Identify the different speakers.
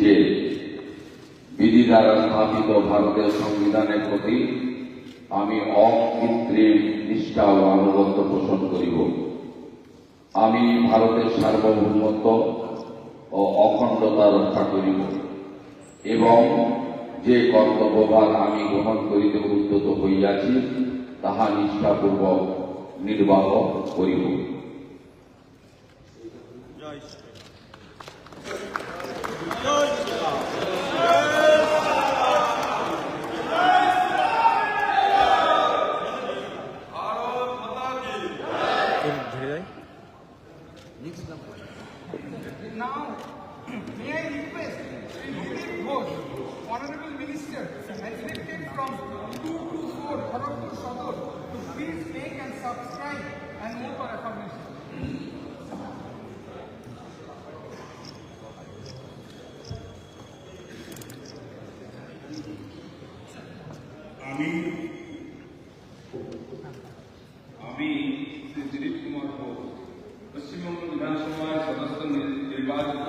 Speaker 1: যে বিধি দ্বারা স্থাপিত ভারতের সংবিধানের প্রতি আমি অকৃত্রিম নিষ্ঠা ও আনুগত্য পোষণ করিব। আমি ভারতের সার্বভৌমত্ব ও অখণ্ডতা রক্ষা করিব এবং যে কর্তব্যভার আমি গ্রহণ করিতে উদ্যত হইয়াছি তাহা নিষ্ঠাপূর্বক নির্বাহ করিব।
Speaker 2: Now, may I request Sri Bhupendra Ghosh, Honorable Minister, elected from 224 Kharagpur Sadar, to please take and subscribe and move for affirmation.
Speaker 3: আমি শ্রী দিলীপ কুমার ঘোষ পশ্চিমবঙ্গ বিধানসভার সদস্য নির্বাচিত